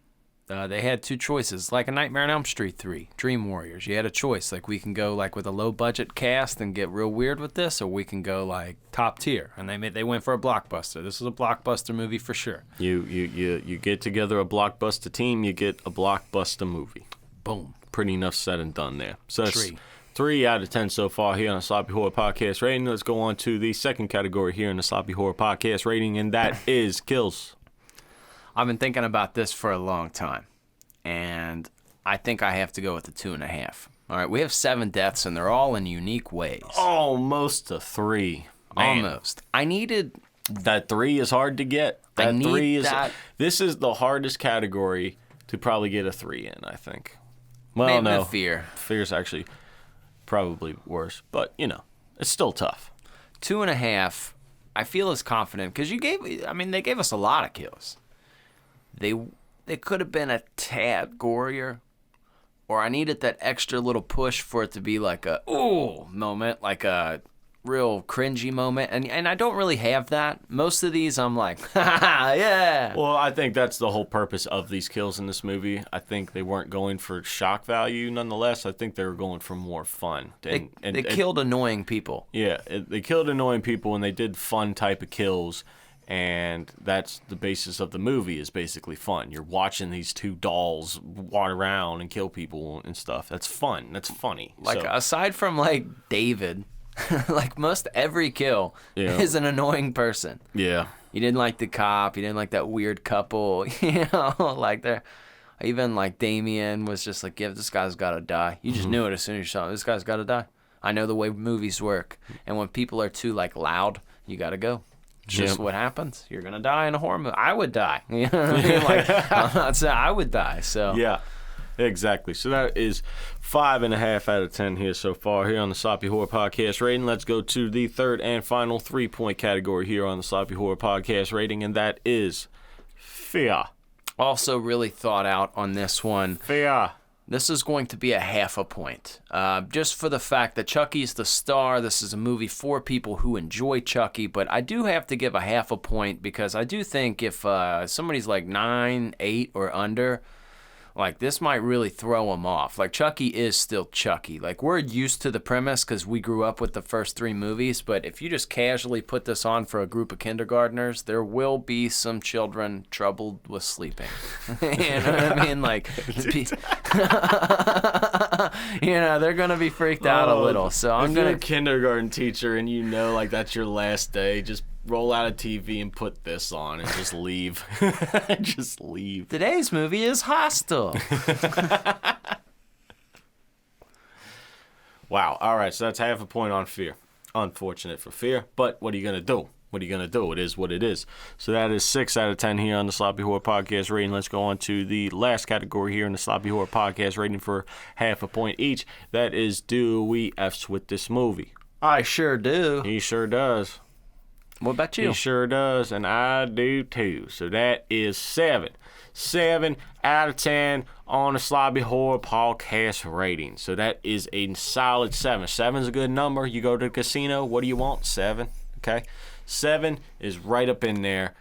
They had 2 choices, like a Nightmare on Elm Street 3, Dream Warriors. You had a choice, like we can go like with a low budget cast and get real weird with this, or we can go like top tier. And they went for a blockbuster. This is a blockbuster movie for sure. You get together a blockbuster team, you get a blockbuster movie. Boom. Pretty enough said and done there. So that's 3. 3 out of 10 so far here on the Sloppy Horror Podcast rating. Let's go on to the second category here in the Sloppy Horror Podcast rating, and that is kills. I've been thinking about this for a long time, and I think I have to go with a 2.5. All right, we have 7 deaths, and they're all in unique ways. Almost a 3. Man. Almost. I needed... That 3 is hard to get. That I need 3 is... that. This is the hardest category to probably get a 3 in, I think. Well, Maybe no. Fear. Fear's actually probably worse, but, you know, it's still tough. 2.5, I feel as confident, because they gave us a lot of kills. They could have been a tad gorier, or I needed that extra little push for it to be like a ooh moment, like a real cringy moment, and I don't really have that. Most of these I'm like, ha ha, yeah. Well, I think that's the whole purpose of these kills in this movie. I think they weren't going for shock value nonetheless. I think they were going for more fun. They killed annoying people. Yeah, they killed annoying people, and they did fun type of kills. And that's the basis of the movie, is basically fun. You're watching these two dolls walk around and kill people and stuff. That's fun. That's funny. Like, So, aside from, like, David, like, most every kill is an annoying person. yeah. You didn't like the cop. You didn't like that weird couple. You know, like, they're... Even, like, Damien was just like, yeah, this guy's got to die. You just knew it as soon as you saw him. This guy's got to die. I know the way movies work. And when people are too, like, loud, you got to go. It's just what happens. You're going to die in a horror movie. I would die. You know what I mean? Like, I'm not saying I would die. So Yeah, exactly. So that is 5.5 out of 10 here so far here on the Sloppy Horror Podcast rating. Let's go to the third and final 3-point category here on the Sloppy Horror Podcast rating, and that is fear. Also really thought out on this one. Fear. This is going to be a 0.5 point. Just for the fact that Chucky's the star. This is a movie for people who enjoy Chucky, but I do have to give a 0.5 point because I do think if somebody's like 9, 8, or under, like, this might really throw them off. Like, Chucky is still Chucky. Like, we're used to the premise because we grew up with the first 3 movies, but if you just casually put this on for a group of kindergartners, there will be some children troubled with sleeping. You know what I mean? Like, you know, they're going to be freaked out a little. So I'm If you're going a kindergarten teacher and you know, like, that's your last day, just roll out a TV and put this on and just leave. Just leave. Today's movie is Hostel. Wow. All right, so that's 0.5 point on fear. Unfortunate for fear, but what are you going to do? What are you going to do? It is what it is. So that is 6 out of 10 here on the Sloppy Horror Podcast rating. Let's go on to the last category here in the Sloppy Horror Podcast rating for 0.5 point each. That is, do we F's with this movie? I sure do. He sure does. What about you? He sure does, and I do too. So that is 7. 7 out of 10 on the Sloppy Horror Podcast rating. So that is a solid 7. 7's a good number. You go to the casino, what do you want? 7. Okay? 7 is right up in there.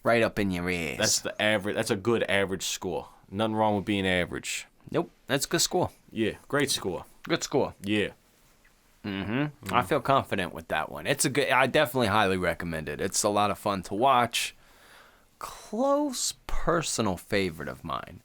Right up in your ears. That's the average. That's a good average score. Nothing wrong with being average. Nope. That's a good score. Yeah, great score. Good score. Yeah. I feel confident with that one. It's a good. I definitely highly recommend it. It's a lot of fun to watch. Close personal favorite of mine.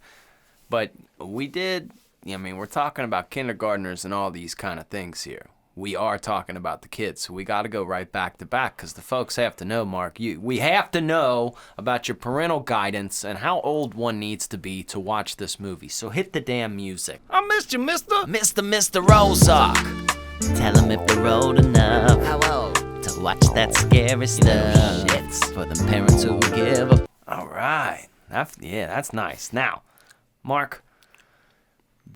But we did. I mean, we're talking about kindergartners and all these kind of things here. We are talking about the kids, so we got to go right back to back because the folks have to know, Mark. We have to know about your parental guidance and how old one needs to be to watch this movie. So hit the damn music. I missed you, mister. Mr. Rosock. Tell them if they're old enough. How old? To watch that scary stuff. Shits. For the parents who give a... All right. That's nice. Now, Mark,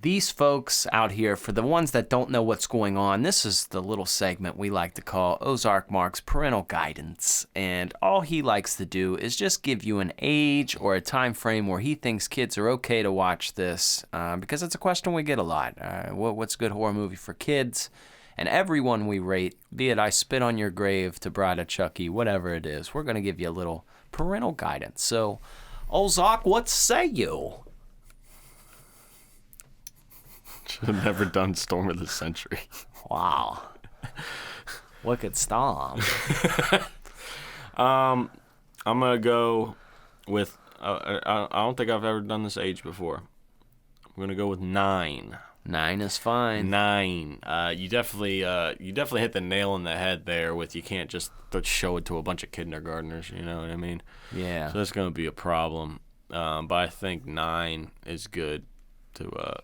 these folks out here, for the ones that don't know what's going on, this is the little segment we like to call Ozark Mark's Parental Guidance. And all he likes to do is just give you an age or a time frame where he thinks kids are okay to watch this, because it's a question we get a lot. What's a good horror movie for kids? And everyone we rate, be it I Spit on Your Grave to Bride of Chucky, whatever it is, we're going to give you a little parental guidance. So, Ozark, what say you? Should have never done Storm of the Century. Wow. Wicked storm. I'm going to go with, I don't think I've ever done this age before. I'm going to go with 9. 9 is fine. 9. You definitely hit the nail on the head there with you can't just show it to a bunch of kindergartners, you know what I mean? Yeah. So that's going to be a problem. But I think 9 is good to,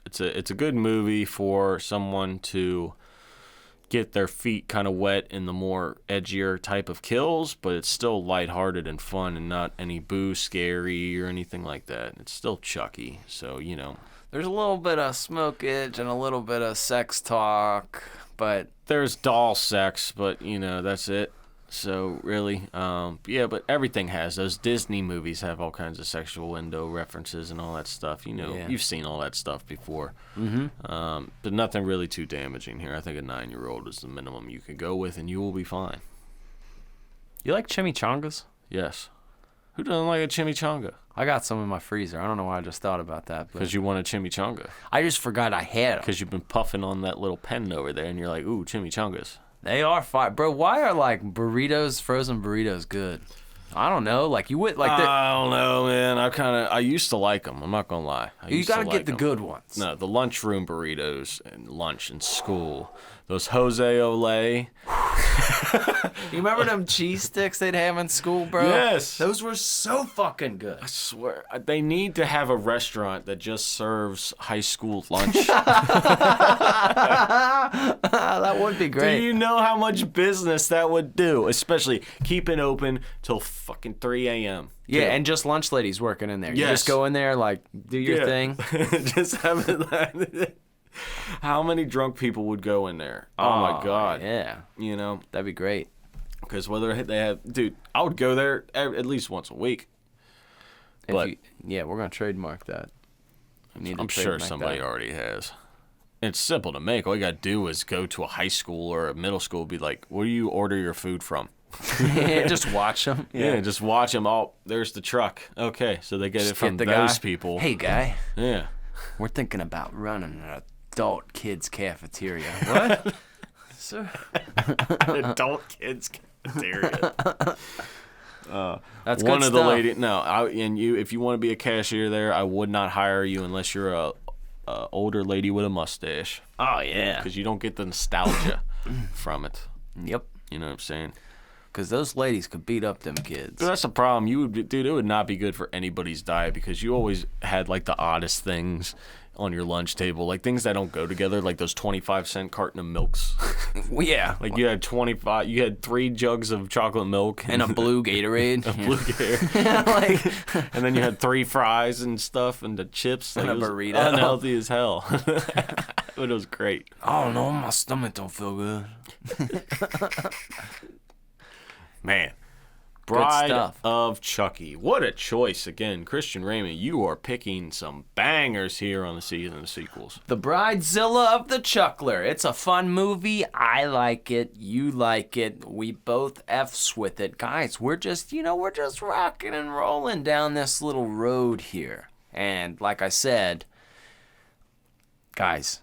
it's a good movie for someone to get their feet kind of wet in the more edgier type of kills, but it's still lighthearted and fun and not any boo scary or anything like that. It's still Chucky, so, you know. There's a little bit of smokage and a little bit of sex talk, but... There's doll sex, but, you know, that's it. So, really, yeah, but everything has. Those Disney movies have all kinds of sexual window references and all that stuff. You know, You've seen all that stuff before. Mm-hmm. But nothing really too damaging here. I think a 9-year-old is the minimum you can go with, and you will be fine. You like chimichangas? Yes. Who doesn't like a chimichanga? I got some in my freezer. I don't know why I just thought about that. Because you want a chimichanga. I just forgot I had them. Because you've been puffing on that little pen over there, and you're like, ooh, chimichangas. They are fire, bro. Why are like frozen burritos good? I don't know. Like you would like. I don't know, man. I used to like them. I'm not gonna lie. You gotta get the good ones. No, the lunchroom burritos and lunch in school. Those Jose Olay. You remember them cheese sticks they'd have in school, bro? Yes. Those were so fucking good. I swear, they need to have a restaurant that just serves high school lunch. That would be great. Do you know how much business that would do? Especially keeping open till fucking 3 a.m. Yeah, and just lunch ladies working in there. You Yes. just go in there, like, do your thing. Just have it. How many drunk people would go in there? Oh my God. Yeah. You know? That'd be great. Because whether they have, dude, I would go there at least once a week. But we're going to trademark that. I'm sure somebody already has. It's simple to make. All you got to do is go to a high school or a middle school, be like, where do you order your food from? Just watch them. Yeah, just watch them. Oh, there's the truck. Okay, so they get it from the those guy. people. Hey, guy. Yeah. We're thinking about running an adult kids cafeteria. What? Sir? Adult kids cafeteria. That's One good of the stuff. ladies. No, if you want to be a cashier there, I would not hire you unless you're a older lady with a mustache, Oh, yeah. because you don't get the nostalgia from it. Yep. You know what I'm saying? Because those ladies could beat up them kids. But that's the problem. Dude, it would not be good for anybody's diet, because you always had like the oddest things on your lunch table, like things that don't go together, like those 25-cent carton of milks. Well, yeah. Like you had 3 jugs of chocolate milk And a blue Gatorade. blue Gatorade. Like, And then you had 3 fries and stuff and the chips. Like, And a it was burrito. Unhealthy as hell. But it was great. oh, no, my stomach don't feel good. Man. Bride stuff. of Chucky. What a choice. Again, Christian Raymond, you are picking some bangers here on the season of sequels. The Bridezilla of the Chuckler. It's a fun movie. I like it. You like it. We both F's with it. Guys, we're just rocking and rolling down this little road here. And like I said, guys,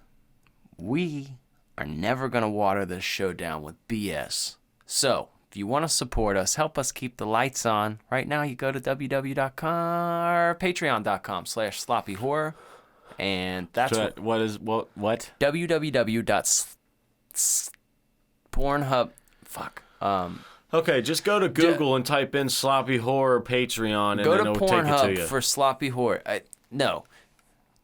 we are never going to water this show down with BS. So, if you want to support us, help us keep the lights on. Right now, you go to patreon.com/sloppyhorror. And that's What? www.pornhub. Fuck. Okay, just go to Google and type in Sloppy Horror Patreon, and Go then to it'll take it to Pornhub you. for Sloppy Horror. No.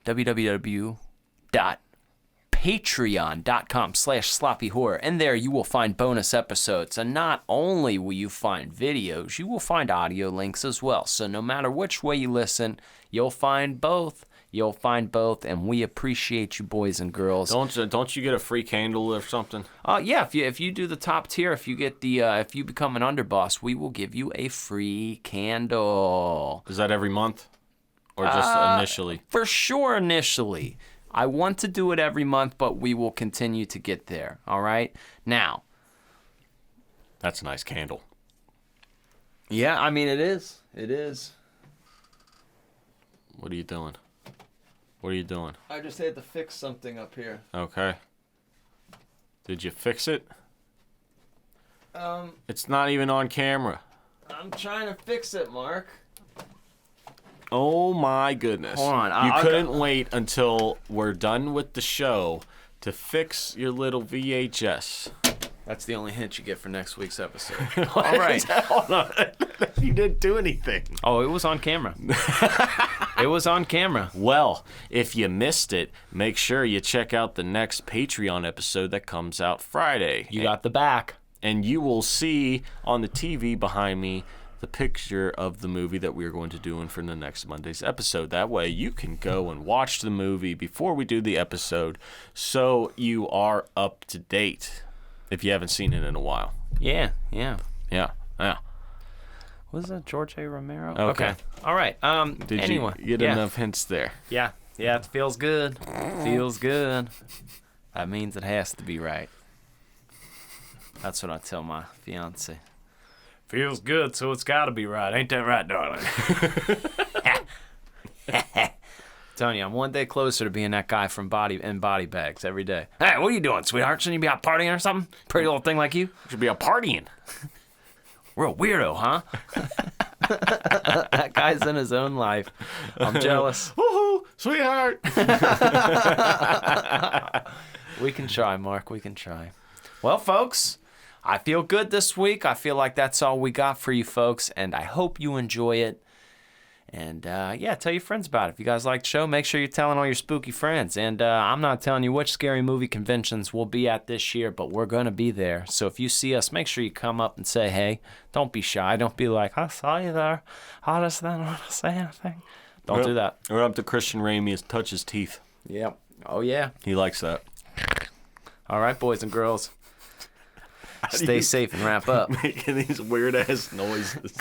www.patreon.com/sloppyhorror. And there you will find bonus episodes. And not only will you find videos, you will find audio links as well. So no matter which way you listen, you'll find both. You'll find both, and we appreciate you, boys and girls. Don't you get a free candle or something? Yeah, if you do the top tier, if you get if you become an underboss, we will give you a free candle. Is that every month, or just initially? For sure, initially. I want to do it every month, but we will continue to get there. All right. Now. That's a nice candle. Yeah, I mean it is. It is. What are you doing? What are you doing? I just had to fix something up here. Okay. Did you fix it? It's not even on camera. I'm trying to fix it, Mark. Oh my goodness. Hold on, You I'll couldn't wait until we're done with the show to fix your little VHS. That's the only hint you get for next week's episode. All right. Hold on. You didn't do anything. Oh, it was on camera. It was on camera. Well, if you missed it, make sure you check out the next Patreon episode that comes out Friday. You got the back. And you will see on the TV behind me the picture of the movie that we are going to do in for the next Monday's episode. That way you can go and watch the movie before we do the episode, so you are up to date if you haven't seen it in a while. Yeah. Yeah. Was that George A. Romero? Okay. All right. Did you get enough hints there? Yeah. Yeah, it feels good. Feels good. That means it has to be right. That's what I tell my fiance. Feels good, so it's got to be right. Ain't that right, darling? Telling you, I'm one day closer to being that guy from body bags every day. Hey, what are you doing, sweetheart? Shouldn't you be out partying or something? Pretty little thing like you? Should be a partying. Real weirdo, huh? That guy's in his own life. I'm jealous. Woohoo, sweetheart. We can try, Mark. We can try. Well, folks, I feel good this week. I feel like that's all we got for you folks, and I hope you enjoy it. And, tell your friends about it. If you guys like the show, make sure you're telling all your spooky friends. And I'm not telling you which scary movie conventions we'll be at this year, but we're going to be there. So if you see us, make sure you come up and say hey. Don't be shy. Don't be like, I saw you there. I just didn't want to say anything. Don't do that. We're up to Christian Ramey is touch his teeth. Yep. Oh, yeah. He likes that. All right, boys and girls. Stay safe and wrap up. Making these weird-ass noises.